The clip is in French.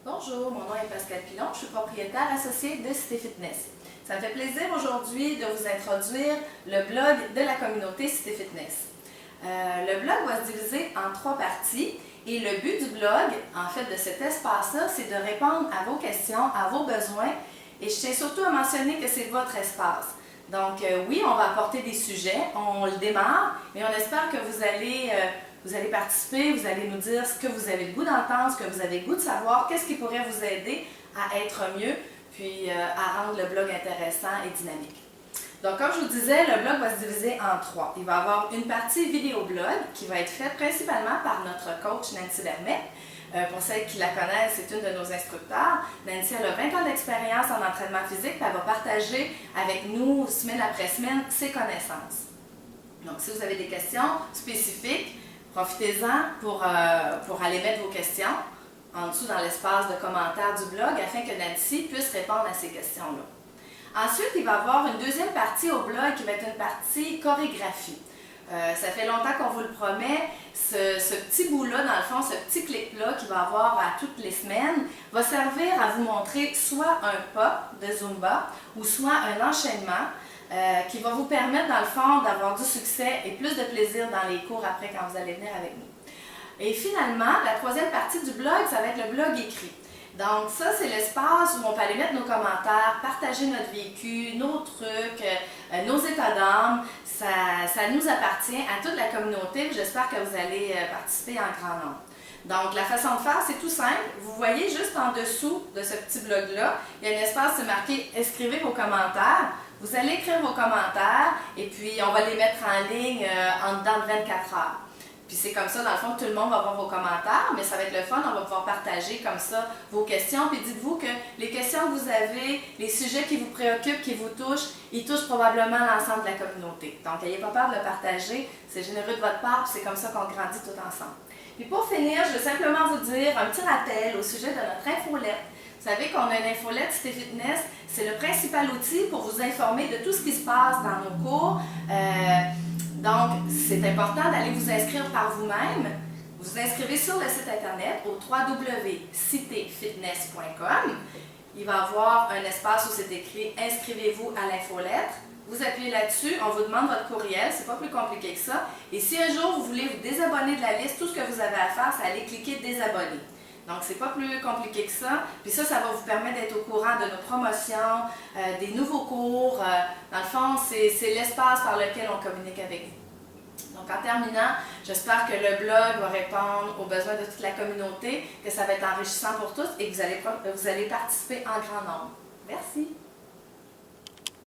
Bonjour, mon nom est Pascal Pilon, je suis propriétaire associée de Cité Fitness. Ça me fait plaisir aujourd'hui de vous introduire le blog de la communauté Cité Fitness. Le blog va se diviser en 3 parties et le but du blog, en fait de cet espace-là, c'est de répondre à vos questions, à vos besoins et je tiens surtout à mentionner que c'est votre espace. Donc oui, on va apporter des sujets, on le démarre, mais on espère que vous allez participer, vous allez nous dire ce que vous avez le goût d'entendre, ce que vous avez le goût de savoir, qu'est-ce qui pourrait vous aider à être mieux, puis à rendre le blog intéressant et dynamique. Donc comme je vous disais, le blog va se diviser en 3. Il va y avoir une partie vidéo-blog qui va être faite principalement par notre coach Nancy Vermette. Pour celles qui la connaissent, c'est une de nos instructeurs. Nancy a 20 ans d'expérience en entraînement physique, elle va partager avec nous semaine après semaine ses connaissances. Donc si vous avez des questions spécifiques, profitez-en pour aller mettre vos questions en dessous dans l'espace de commentaires du blog afin que Nancy puisse répondre à ces questions-là. Ensuite, il va y avoir une deuxième partie au blog qui va être une partie chorégraphie. Ça fait longtemps qu'on vous le promet. Ce petit bout-là, dans le fond, ce petit clip-là qu'il va y avoir à toutes les semaines, va servir à vous montrer soit un pas de Zumba ou soit un enchaînement qui va vous permettre, dans le fond, d'avoir du succès et plus de plaisir dans les cours après quand vous allez venir avec nous. Et finalement, la troisième partie du blog, ça va être le blog écrit. Donc ça, c'est l'espace où on peut aller mettre nos commentaires, partager notre vécu, nos trucs, nos états d'âme. Ça nous appartient à toute la communauté. J'espère que vous allez participer en grand nombre. Donc la façon de faire, c'est tout simple. Vous voyez juste en dessous de ce petit blog-là, il y a un espace, c'est marqué « Inscrivez vos commentaires ». Vous allez écrire vos commentaires et puis on va les mettre en ligne en dedans de 24 heures. Puis c'est comme ça, dans le fond, tout le monde va voir vos commentaires, mais ça va être le fun, on va pouvoir partager comme ça vos questions. Puis dites-vous que les questions que vous avez, les sujets qui vous préoccupent, qui vous touchent, ils touchent probablement l'ensemble de la communauté. Donc, n'ayez pas peur de le partager, c'est généreux de votre part, puis c'est comme ça qu'on grandit tout ensemble. Puis pour finir, je veux simplement vous dire un petit rappel au sujet de notre infolette. Vous savez qu'on a une infolette Cité Fitness, c'est le principal outil pour vous informer de tout ce qui se passe dans nos cours. Donc, c'est important d'aller vous inscrire par vous-même. Vous vous inscrivez sur le site internet au www.citéfitness.com. Il va y avoir un espace où c'est écrit « Inscrivez-vous à l'infolettre ». Vous appuyez là-dessus, on vous demande votre courriel, c'est pas plus compliqué que ça. Et si un jour vous voulez vous désabonner de la liste, tout ce que vous avez à faire, c'est aller cliquer « Désabonner ». Donc, c'est pas plus compliqué que ça. Puis ça va vous permettre d'être au courant de nos promotions, des nouveaux cours. Dans le fond, c'est l'espace par lequel on communique avec vous. Donc, en terminant, j'espère que le blog va répondre aux besoins de toute la communauté, que ça va être enrichissant pour tous et que vous allez participer en grand nombre. Merci!